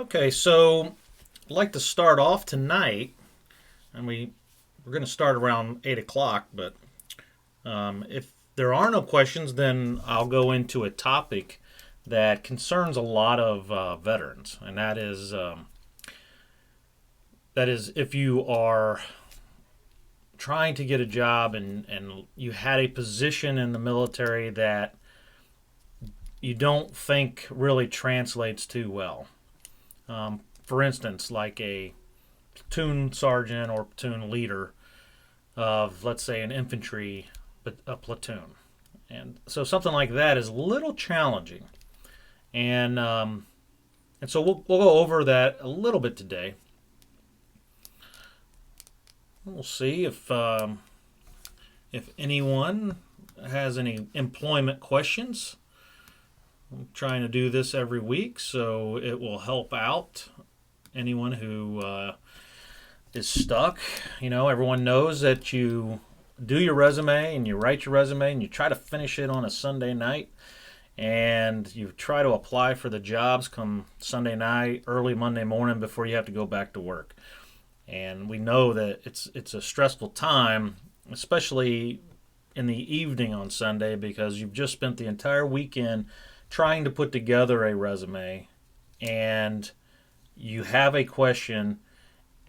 Okay, so I'd like to start off tonight, and we're going to start around 8 o'clock. But if there are no questions, then I'll go into a topic that concerns a lot of veterans, and that is if you are trying to get a job and you had a position in the military that you don't think really translates too well. For instance, like a platoon sergeant or platoon leader of, let's say, an infantry a platoon. And so something like that is a little challenging. And and so we'll go over that a little bit today. We'll see if anyone has any employment questions. I'm trying to do this every week, so it will help out anyone who is stuck. Everyone knows that you do your resume and you write your resume and you try to finish it on a Sunday night, and you try to apply for the jobs come Sunday night, early Monday morning before you have to go back to work. And we know that it's a stressful time, especially in the evening on Sunday, because you've just spent the entire weekend trying to put together a resume, and you have a question,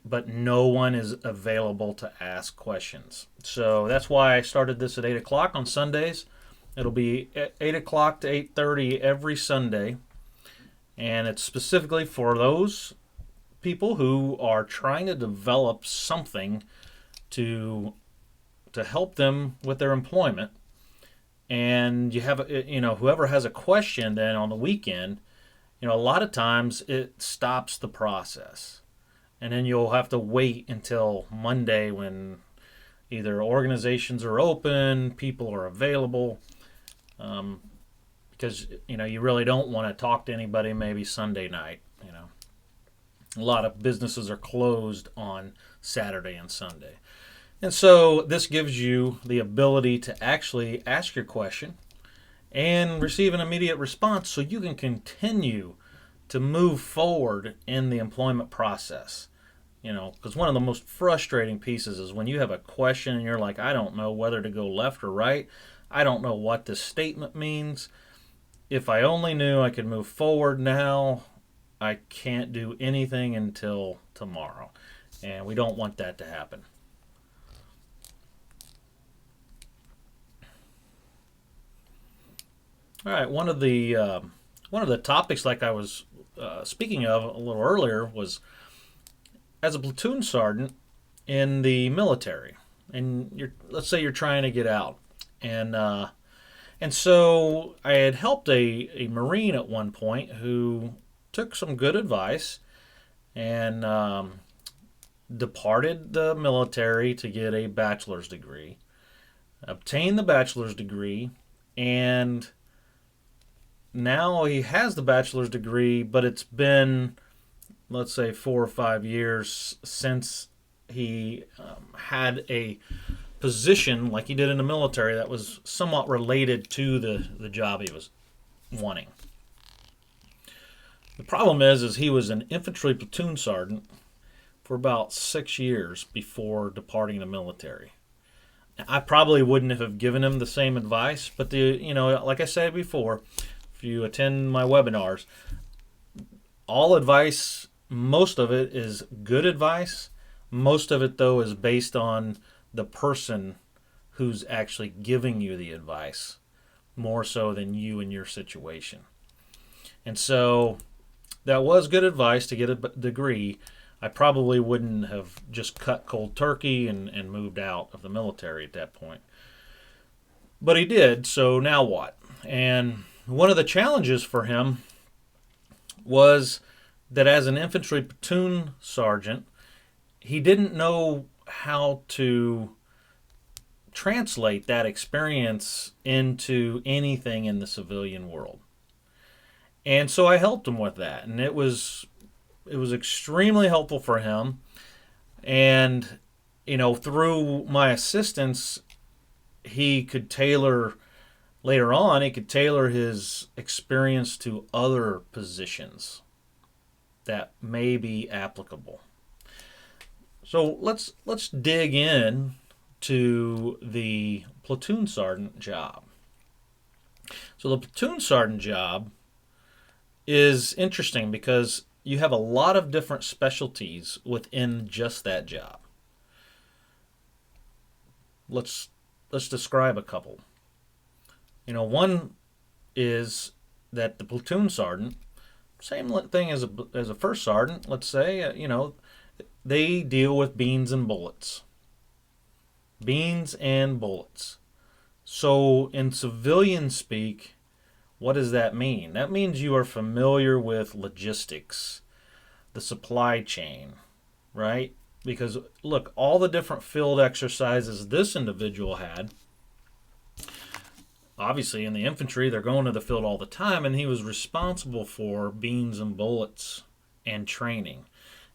but no one is available to ask questions. So that's why I started this at 8 o'clock on Sundays. It'll be 8 o'clock to 8:30 every Sunday, and it's specifically for those people who are trying to develop something to help them with their employment. And you have, whoever has a question then on the weekend, a lot of times it stops the process. And then you'll have to wait until Monday when either organizations are open, people are available, because you really don't want to talk to anybody maybe Sunday night. A lot of businesses are closed on Saturday and Sunday. And so this gives you the ability to actually ask your question and receive an immediate response so you can continue to move forward in the employment process. Because one of the most frustrating pieces is when you have a question and you're like, I don't know whether to go left or right. I don't know what this statement means. If I only knew I could move forward now, I can't do anything until tomorrow. And we don't want that to happen. All right, one of the topics, like I was speaking of a little earlier, was as a platoon sergeant in the military, and let's say you're trying to get out, and so I had helped a Marine at one point who took some good advice and departed the military to get a bachelor's degree, obtained the bachelor's degree, and now he has the bachelor's degree, but it's been, let's say, 4 or 5 years since he had a position like he did in the military that was somewhat related to the job he was wanting. The problem is he was an infantry platoon sergeant for about 6 years before departing the military. I probably wouldn't have given him the same advice, but like I said before, if you attend my webinars, all advice, most of it is good advice. Most of it, though, is based on the person who's actually giving you the advice, more so than you and your situation. And so that was good advice to get a degree. I probably wouldn't have just cut cold turkey and moved out of the military at that point. But he did, so now what? And one of the challenges for him was that as an infantry platoon sergeant, he didn't know how to translate that experience into anything in the civilian world. And so I helped him with that, and it was extremely helpful for him. And through my assistance, he could tailor later on. He could tailor his experience to other positions. that may be applicable. So let's dig in to the platoon sergeant job. So the platoon sergeant job is interesting because you have a lot of different specialties within just that job. Let's describe a couple. One is that the platoon sergeant, same thing as a first sergeant, let's say, they deal with beans and bullets. Beans and bullets. So in civilian speak, what does that mean? That means you are familiar with logistics, the supply chain, right? Because look, all the different field exercises this individual had, obviously in the infantry, they're going to the field all the time, and he was responsible for beans and bullets and training.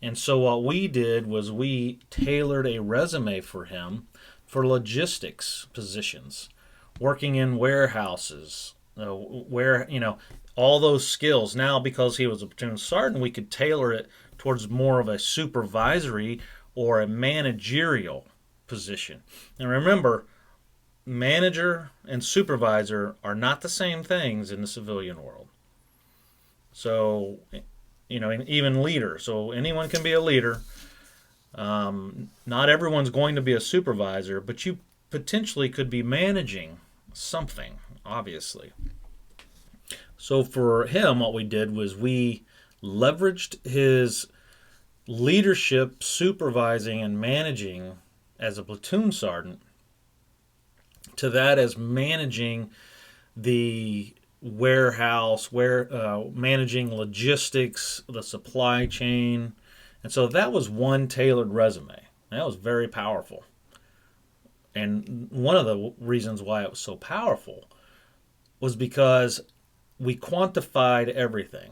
And so what we did was we tailored a resume for him for logistics positions, working in warehouses, where, all those skills. Now, because he was a platoon sergeant, we could tailor it towards more of a supervisory or a managerial position. And remember, manager and supervisor are not the same things in the civilian world. So, even leader. So anyone can be a leader. Not everyone's going to be a supervisor, but you potentially could be managing something, obviously. So for him, what we did was we leveraged his leadership, supervising, and managing as a platoon sergeant to that as managing the warehouse, managing logistics, the supply chain. And so that was one tailored resume. That was very powerful. And one of the reasons why it was so powerful was because we quantified everything.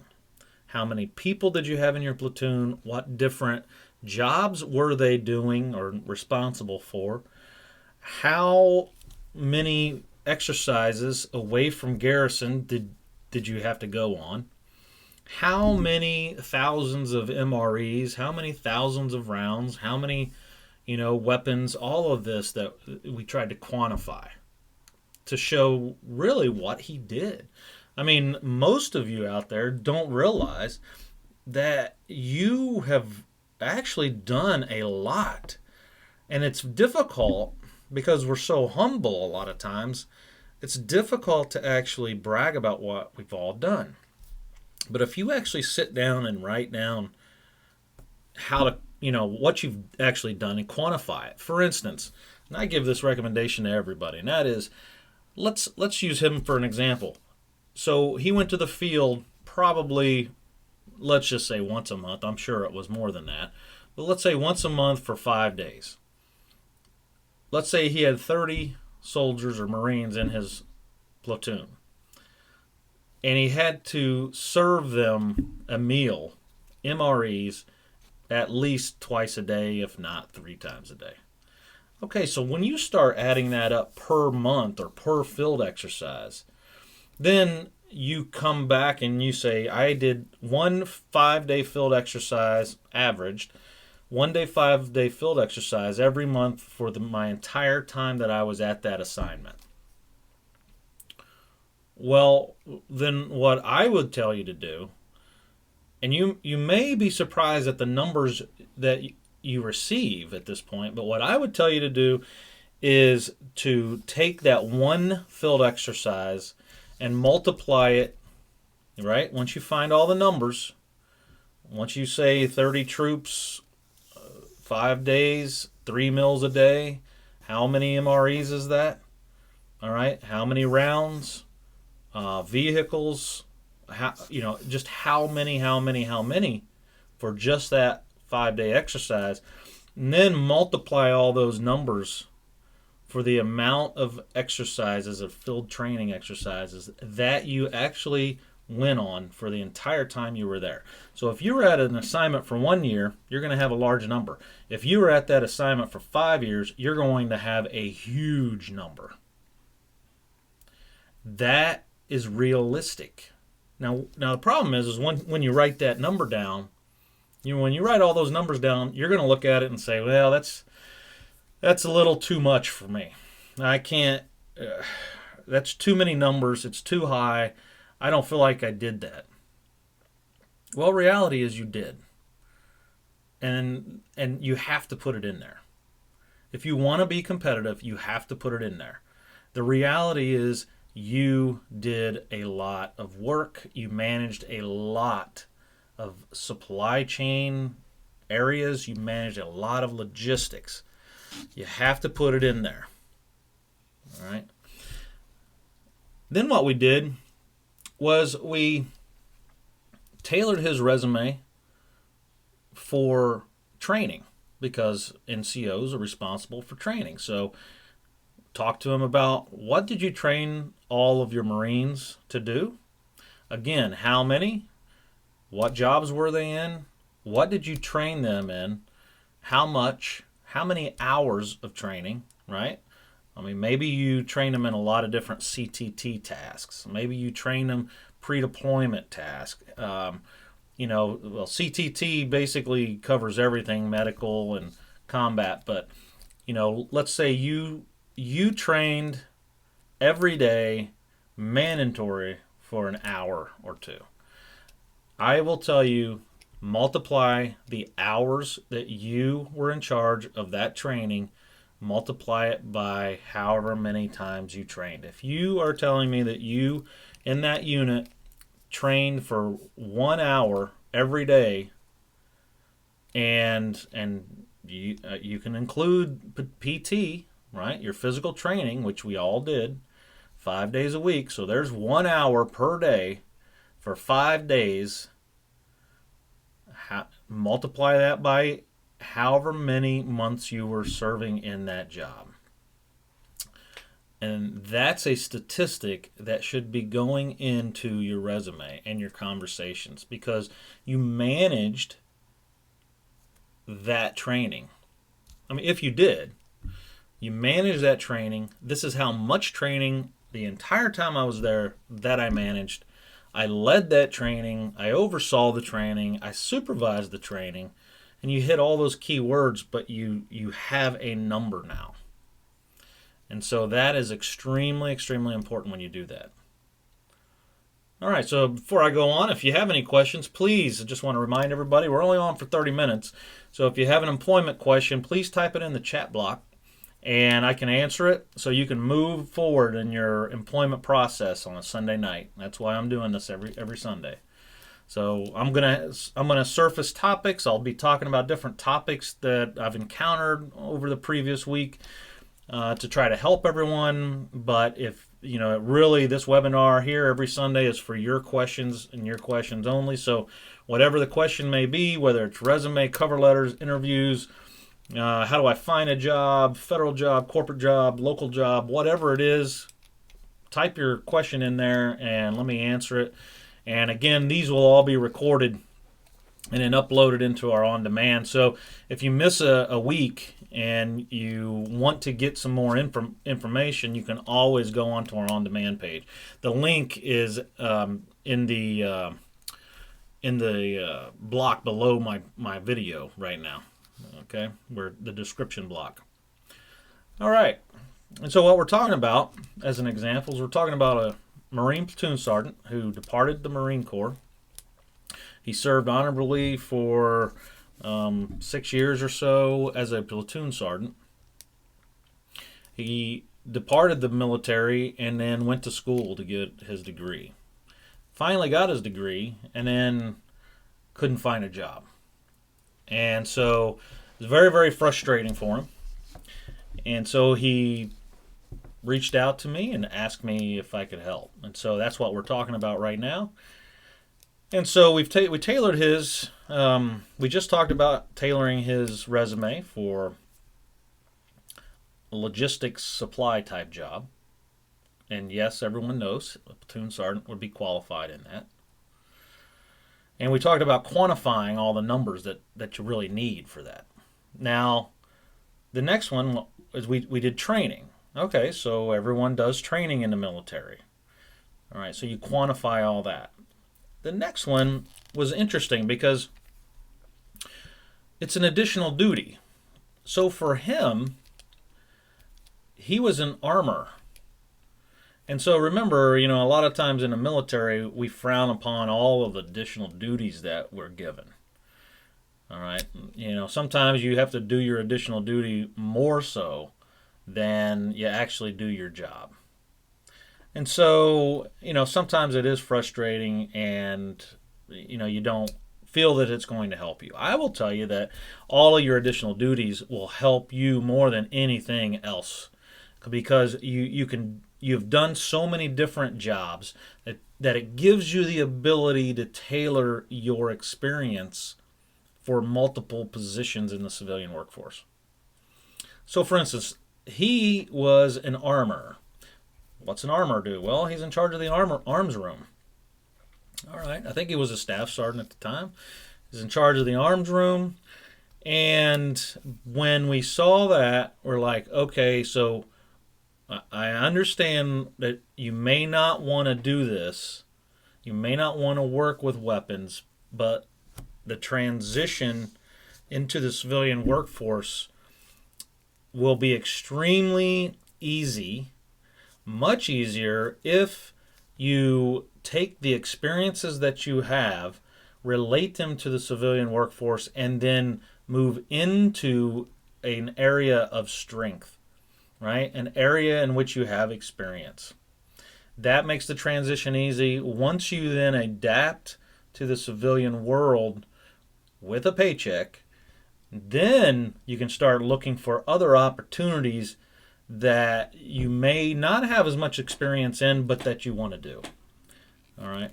How many people did you have in your platoon? What different jobs were they doing or responsible for? How many exercises away from garrison did you have to go on? How many thousands of MREs? How many thousands of rounds? How many, weapons? All of this that we tried to quantify to show really what he did. I mean, most of you out there don't realize that you have actually done a lot. And it's difficult because we're so humble a lot of times. It's difficult to actually brag about what we've all done. But if you actually sit down and write down how to, what you've actually done and quantify it. For instance, and I give this recommendation to everybody, and that is, let's use him for an example. So he went to the field probably, let's just say once a month. I'm sure it was more than that. But let's say once a month for 5 days. Let's say he had 30 soldiers or Marines in his platoon. And he had to serve them a meal, MREs, at least twice a day, if not 3 times a day. Okay, so when you start adding that up per month or per field exercise, then you come back and you say, I did 1 5-day field exercise, averaged, 5-day field exercise every month for my entire time that I was at that assignment. Well, then what I would tell you to do, and you may be surprised at the numbers that you receive at this point, but what I would tell you to do is to take that one field exercise and multiply it, right? Once you find all the numbers, once you say 30 troops, 5 days, 3 meals a day, how many MREs is that? All right, how many rounds, vehicles, just how many for just that 5-day exercise, and then multiply all those numbers for the amount of exercises, of field training exercises that you actually went on for the entire time you were there. So if you were at an assignment for 1 year, you're going to have a large number. If you were at that assignment for 5 years, you're going to have a huge number. That is realistic. Now the problem is when you write that number down, When you write all those numbers down, you're going to look at it and say, well, that's a little too much for me. I can't. That's too many numbers. It's too high. I don't feel like I did that. Well, reality is you did, and you have to put it in there. If you want to be competitive, you have to put it in there. The reality is you did a lot of work. You managed a lot of supply chain areas. You managed a lot of logistics. You have to put it in there. All right. Then what we did was we tailored his resume for training, because NCOs are responsible for training. So talk to him about, what did you train all of your Marines to do? Again, how many? What jobs were they in? What did you train them in? How much? How many hours of training, right? I mean, maybe you train them in a lot of different CTT tasks. Maybe you train them pre-deployment tasks. Well, CTT basically covers everything, medical and combat. But, let's say you trained every day mandatory for an hour or two. I will tell you, multiply the hours that you were in charge of that training, multiply it by however many times you trained. If you are telling me that you, in that unit, trained for 1 hour every day, and you can include PT, right? Your physical training, which we all did 5 days a week. So there's 1 hour per day for 5 days. Multiply that by however many months you were serving in that job. And that's a statistic that should be going into your resume and your conversations, because you managed that training. I mean, if you did, you managed that training. This is how much training the entire time I was there that I managed. I led that training. I oversaw the training. I supervised the training. And you hit all those key words, but you have a number now. And so that is extremely, extremely important when you do that. All right, so before I go on, if you have any questions, please, I just want to remind everybody, we're only on for 30 minutes. So if you have an employment question, please type it in the chat block, and I can answer it so you can move forward in your employment process on a Sunday night. That's why I'm doing this every Sunday. So I'm gonna surface topics. I'll be talking about different topics that I've encountered over the previous week to try to help everyone. But if really, this webinar here every Sunday is for your questions and your questions only. So whatever the question may be, whether it's resume, cover letters, interviews, how do I find a job, federal job, corporate job, local job, whatever it is, type your question in there and let me answer it. And again, these will all be recorded and then uploaded into our on-demand. So if you miss a week and you want to get some more information, you can always go onto our on-demand page. The link is in the block below my video right now. Okay, where the description block. All right, and so what we're talking about as an example is we're talking about a Marine platoon sergeant who departed the Marine Corps. He served honorably for 6 years or so as a platoon sergeant. He departed the military and then went to school to get his degree. Finally got his degree and then couldn't find a job. And so it was very, very frustrating for him. And so he reached out to me and asked me if I could help. And so that's what we're talking about right now. And so we tailored his, we just talked about tailoring his resume for a logistics supply type job. And yes, everyone knows a platoon sergeant would be qualified in that. And we talked about quantifying all the numbers that you really need for that. Now, the next one is we did training. Okay, so everyone does training in the military. All right, so you quantify all that. The next one was interesting because it's an additional duty. So for him, he was an armor. And so remember, a lot of times in the military, we frown upon all of the additional duties that we're given. All right. Sometimes you have to do your additional duty more so than you actually do your job. And so, sometimes it is frustrating and, you don't feel that it's going to help you. I will tell you that all of your additional duties will help you more than anything else because you've done so many different jobs that it gives you the ability to tailor your experience for multiple positions in the civilian workforce. So, for instance, he was an armor. What's an armor do? Well, he's in charge of the arms room. All right, I think he was a staff sergeant at the time. He's in charge of the arms room. And when we saw that, we're like, okay, so I understand that you may not want to do this. You may not want to work with weapons, but the transition into the civilian workforce will be extremely easy, much easier if you take the experiences that you have, relate them to the civilian workforce, and then move into an area of strength, right? An area in which you have experience. That makes the transition easy. Once you then adapt to the civilian world with a paycheck, then you can start looking for other opportunities that you may not have as much experience in, but that you want to do. All right.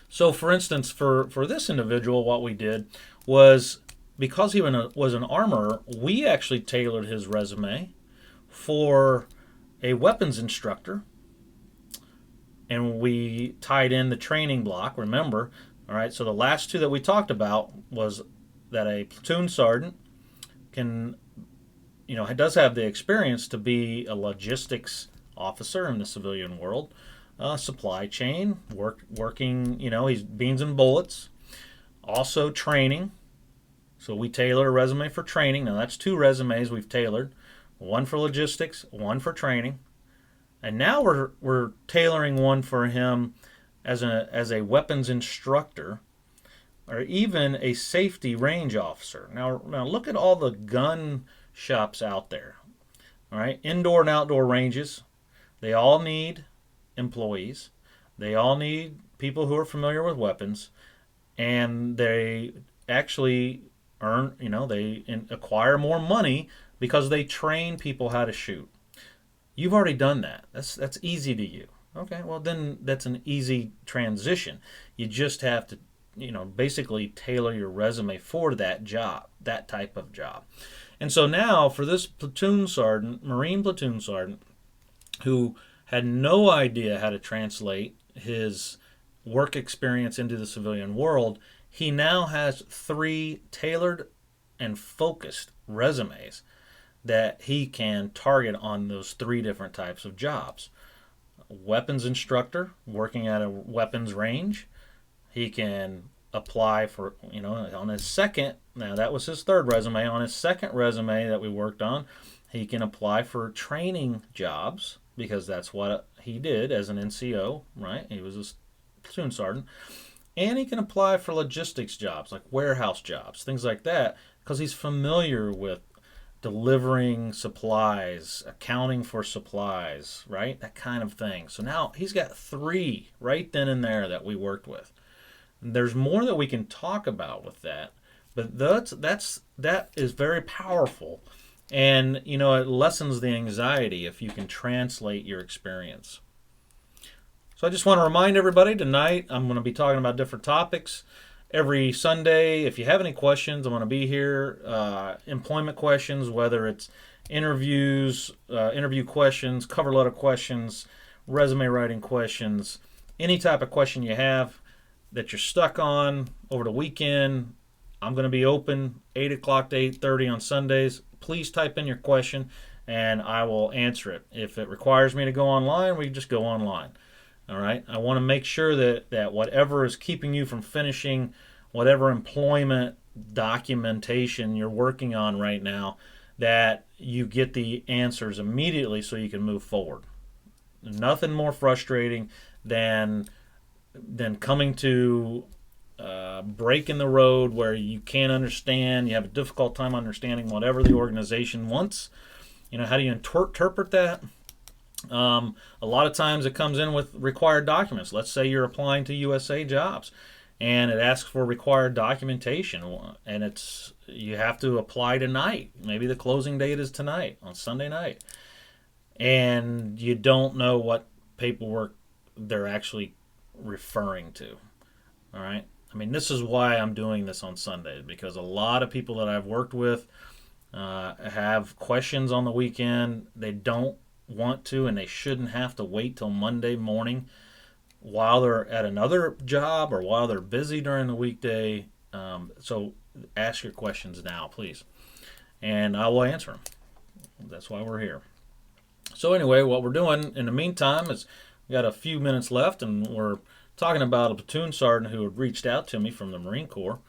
So, for instance, for this individual, what we did was, because he was an armorer, we actually tailored his resume for a weapons instructor, and we tied in the training block. Remember, all right. So the last two that we talked about was that a platoon sergeant does have the experience to be a logistics officer in the civilian world, supply chain, working, he's beans and bullets, also training. So we tailored a resume for training. Now that's two resumes we've tailored, one for logistics, one for training. And now we're tailoring one for him as a weapons instructor, or even a safety range officer. Now look at all the gun shops out there. All right, indoor and outdoor ranges, they all need employees. They all need people who are familiar with weapons, and they actually they acquire more money because they train people how to shoot. You've already done that. That's easy to you. Okay, well then that's an easy transition. You just have to, basically tailor your resume for that job, that type of job. And so now for this platoon sergeant, Marine platoon sergeant, who had no idea how to translate his work experience into the civilian world, he now has 3 tailored and focused resumes that he can target on those 3 different types of jobs. Weapons instructor, working at a weapons range. He can apply for, on his second, now that was his 3rd resume, on his 2nd resume that we worked on, he can apply for training jobs because that's what he did as an NCO, right? He was a platoon sergeant. And he can apply for logistics jobs, like warehouse jobs, things like that, because he's familiar with delivering supplies, accounting for supplies, right? That kind of thing. So now he's got 3 right then and there that we worked with. There's more that we can talk about with that, but that is very powerful, and it lessens the anxiety if you can translate your experience. So I just want to remind everybody, tonight I'm going to be talking about different topics every Sunday. If you have any questions, I'm going to be here. Employment questions, whether it's interviews, interview questions, cover letter questions, resume writing questions, any type of question you have that you're stuck on over the weekend, I'm going to be open 8 o'clock to 8:30 on Sundays. Please type in your question and I will answer it. If it requires me to go online, we just go online. All right. I want to make sure that whatever is keeping you from finishing whatever employment documentation you're working on right now that you get the answers immediately so you can move forward. Nothing more frustrating than coming to break in the road where you can't understand, you have a difficult time understanding whatever the organization wants. How do you interpret that? A lot of times it comes in with required documents. Let's say you're applying to USA Jobs and it asks for required documentation, and you have to apply tonight. Maybe the closing date is tonight on Sunday night, and you don't know what paperwork they're actually referring to. All right. I mean, this is why I'm doing this on Sundays, because a lot of people that I've worked with have questions on the weekend. They don't want to, and they shouldn't have to wait till Monday morning while they're at another job or while they're busy during the weekday. So ask your questions now, please, and I will answer them. That's why we're here. So anyway, what we're doing in the meantime is we got a few minutes left, and we're talking about a platoon sergeant who had reached out to me from the Marine Corps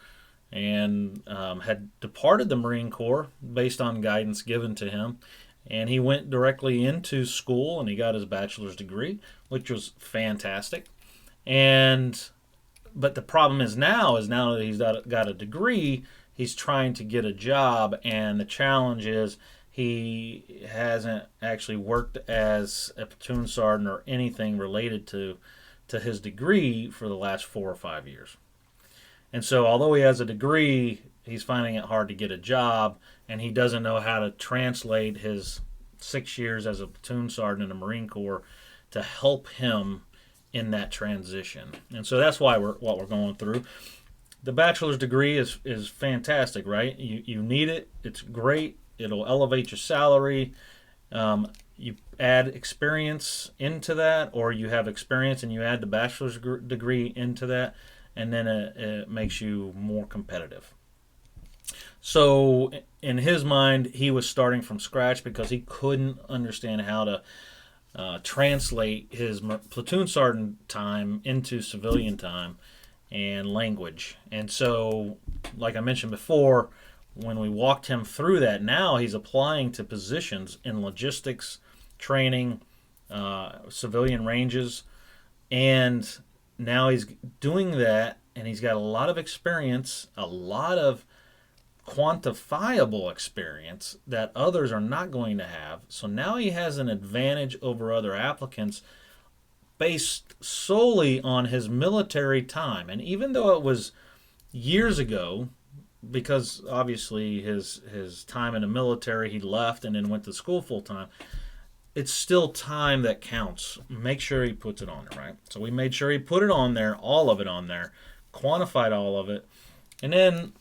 and had departed the Marine Corps based on guidance given to him. And he went directly into school and he got his bachelor's degree, which was fantastic. But the problem is now that he's got a degree, he's trying to get a job, and the challenge is he hasn't actually worked as a platoon sergeant or anything related to his degree for the last 4 or 5 years. And so although he has a degree, he's finding it hard to get a job, and he doesn't know how to translate his 6 years as a platoon sergeant in the Marine Corps to help him in that transition. And so that's why what we're going through. The bachelor's degree is fantastic, right? You need it. It's great. It'll elevate your salary. You add experience into that, or you have experience and you add the bachelor's degree into that, and then it makes you more competitive. So in his mind, he was starting from scratch because he couldn't understand how to translate his platoon sergeant time into civilian time and language. And so, like I mentioned before, when we walked him through that, now he's applying to positions in logistics, training, civilian ranges, and now he's doing that, and he's got a lot of experience, a lot of quantifiable experience that others are not going to have. So now he has an advantage over other applicants based solely on his military time. And even though it was years ago, because obviously his time in the military, he left and then went to school full time, it's still time that counts. Make sure he puts it on there, right? So we made sure he put it on there, all of it on there, quantified all of it. And then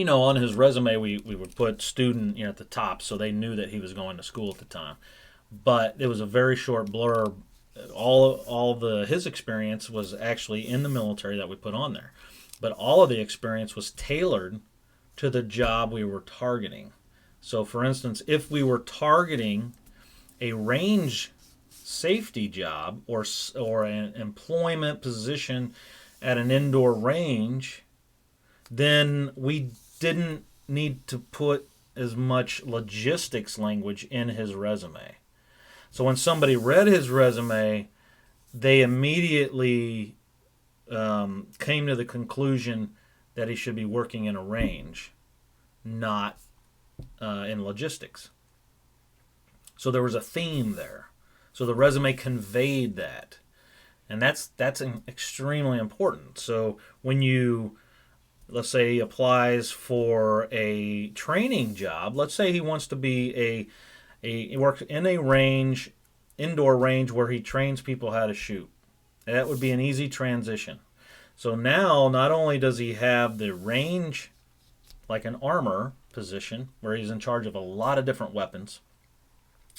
on his resume, we would put student at the top so they knew that he was going to school at the time. But it was a very short blurb. His experience was actually in the military that we put on there. But all of the experience was tailored to the job we were targeting. So for instance, if we were targeting a range safety job or an employment position at an indoor range, then we didn't need to put as much logistics language in his resume. So when somebody read his resume, they immediately came to the conclusion that he should be working in a range, not in logistics. So there was a theme there. So the resume conveyed that. And that's extremely important. So when let's say he applies for a training job, let's say he wants to be he works in a range, indoor range, where he trains people how to shoot. That would be an easy transition. So now, not only does he have the range, like an armor position, where he's in charge of a lot of different weapons,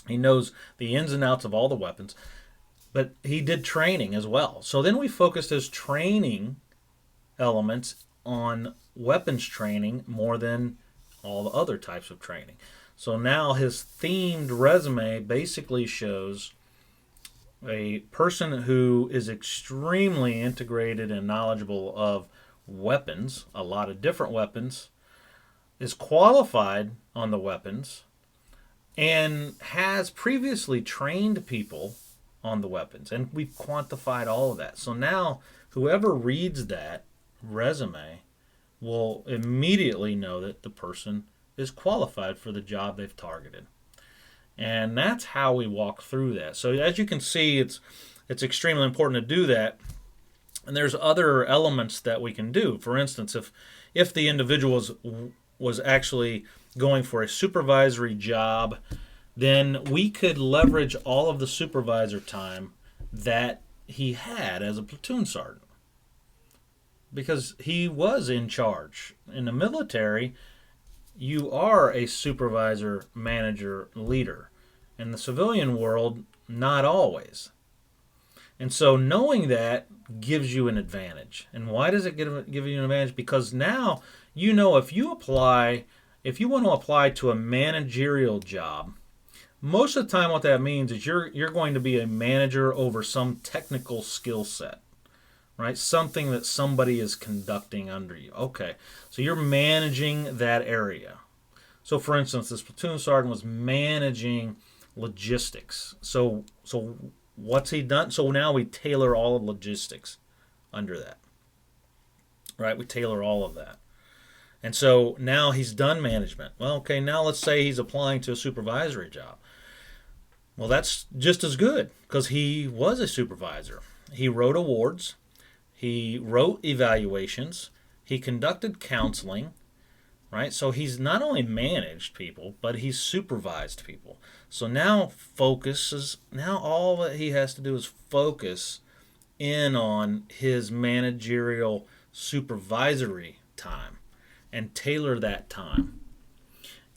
he knows the ins and outs of all the weapons, but he did training as well. So then we focused his training elements on weapons training more than all the other types of training. So now his themed resume basically shows a person who is extremely integrated and knowledgeable of weapons, a lot of different weapons, is qualified on the weapons, and has previously trained people on the weapons. And we've quantified all of that. So now whoever reads that resume will immediately know that the person is qualified for the job they've targeted. And that's how we walk through that. So as you can see, it's extremely important to do that. And there's other elements that we can do. For instance, if the individual was actually going for a supervisory job, then we could leverage all of the supervisor time that he had as a platoon sergeant, because he was in charge. In the military, you are a supervisor, manager, leader. In the civilian world, not always. And so knowing that gives you an advantage. And why does it give you an advantage? Because now you know if you want to apply to a managerial job, most of the time what that means is you're going to be a manager over some technical skill set, right? Something that somebody is conducting under you. Okay, so you're managing that area. So for instance, this platoon sergeant was managing logistics. So what's he done? So now we tailor all of logistics under that, right? We tailor all of that. And so now he's done management. Well, okay, now let's say he's applying to a supervisory job. Well, that's just as good because he was a supervisor. He wrote awards. He wrote evaluations. He conducted counseling, right? So he's not only managed people, but he's supervised people. So now all that he has to do is focus in on his managerial supervisory time and tailor that time.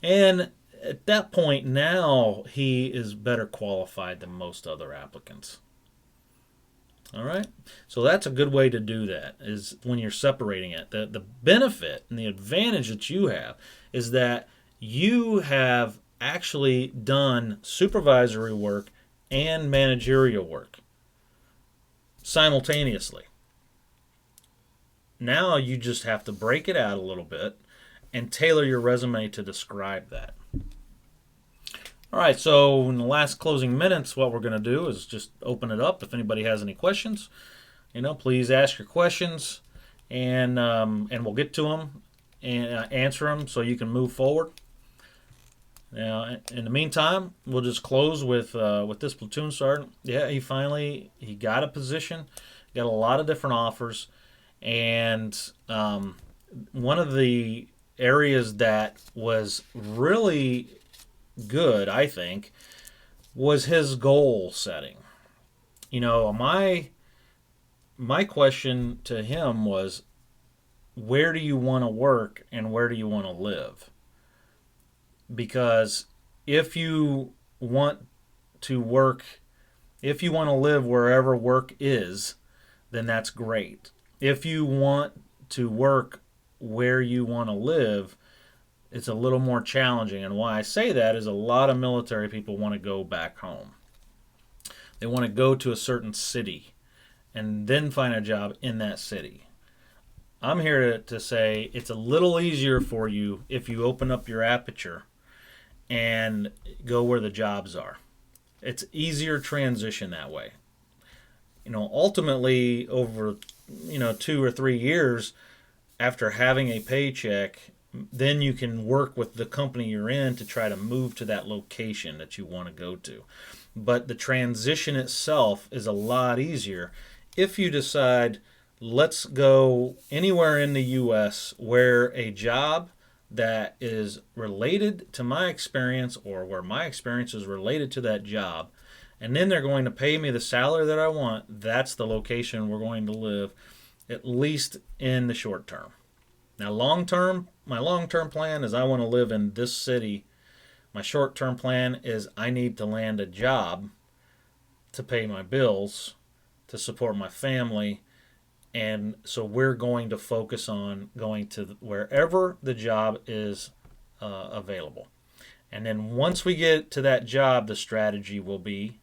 And at that point, now he is better qualified than most other applicants. All right? So that's a good way to do that, is when you're separating it. The benefit and the advantage that you have is that you have actually done supervisory work and managerial work simultaneously. Now you just have to break it out a little bit and tailor your resume to describe that. All right, so in the last closing minutes, what we're going to do is just open it up. If anybody has any questions, please ask your questions, and we'll get to them and answer them so you can move forward. Now, in the meantime, we'll just close with this platoon sergeant. Yeah, he got a position, got a lot of different offers, and one of the areas that was really good, I think, was his goal setting. My question to him was, where do you want to work and where do you want to live? Because if you want to live wherever work is, then that's great. If you want to work where you want to live, it's a little more challenging. And why I say that is a lot of military people want to go back home. They want to go to a certain city and then find a job in that city. I'm here to say it's a little easier for you if you open up your aperture and go where the jobs are. It's easier transition that way. Ultimately, over 2 or 3 years after having a paycheck, then you can work with the company you're in to try to move to that location that you want to go to. But the transition itself is a lot easier if you decide, let's go anywhere in the U.S. where a job that is related to my experience, or where my experience is related to that job, and then they're going to pay me the salary that I want. That's the location we're going to live, at least in the short term. Now, my long-term plan is I want to live in this city. My short-term plan is I need to land a job to pay my bills, to support my family, and so we're going to focus on going to wherever the job is available. And then once we get to that job, the strategy will be,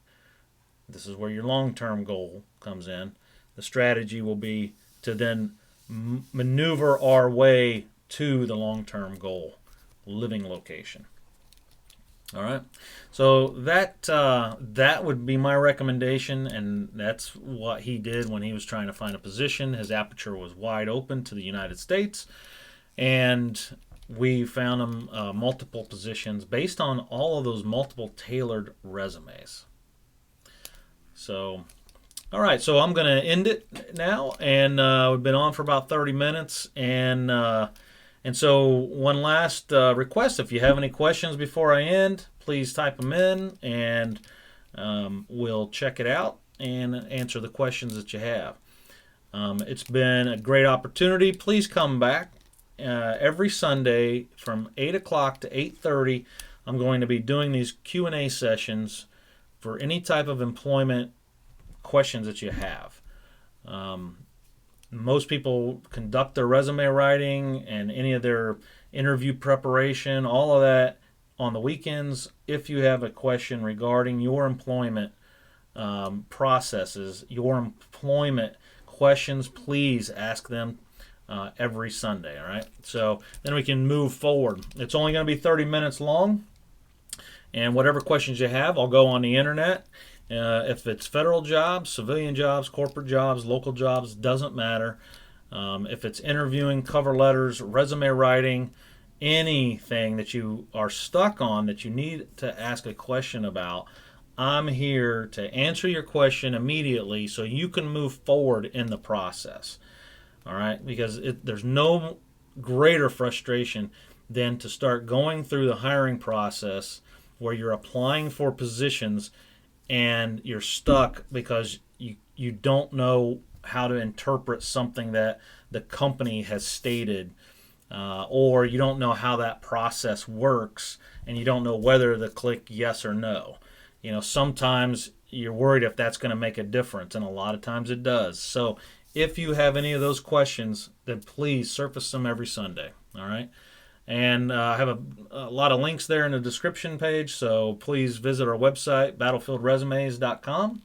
this is where your long-term goal comes in, the strategy will be to then maneuver our way to the long-term goal, living location. All right, so that would be my recommendation, and that's what he did when he was trying to find a position. His aperture was wide open to the United States, and we found him multiple positions based on all of those multiple tailored resumes. So, all right, so I'm going to end it now, and we've been on for about 30 minutes, and so one last request: if you have any questions before I end, please type them in, and we'll check it out and answer the questions that you have. It's been a great opportunity. Please come back every Sunday from 8 o'clock to 8:30. I'm going to be doing these Q&A sessions for any type of employment questions that you have. Most people conduct their resume writing and any of their interview preparation, all of that on the weekends. If you have a question regarding your employment processes, your employment questions, please ask them every Sunday. All right, so then we can move forward. It's only going to be 30 minutes long, and whatever questions you have, I'll go on the internet. If it's federal jobs, civilian jobs, corporate jobs, local jobs, doesn't matter. If it's interviewing, cover letters, resume writing, anything that you are stuck on that you need to ask a question about, I'm here to answer your question immediately so you can move forward in the process. All right, because there's no greater frustration than to start going through the hiring process where you're applying for positions and you're stuck because you don't know how to interpret something that the company has stated, or you don't know how that process works, and you don't know whether to click yes or no. Sometimes you're worried if that's going to make a difference, and a lot of times it does. So if you have any of those questions, then please surface them every Sunday. All right. And I have a lot of links there in the description page, so please visit our website, battlefieldresumes.com.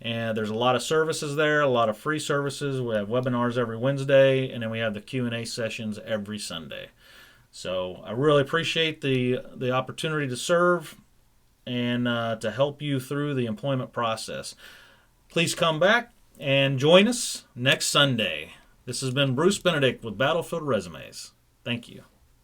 And there's a lot of services there, a lot of free services. We have webinars every Wednesday, and then we have the Q&A sessions every Sunday. So I really appreciate the opportunity to serve and to help you through the employment process. Please come back and join us next Sunday. This has been Bruce Benedict with Battlefield Resumes. Thank you.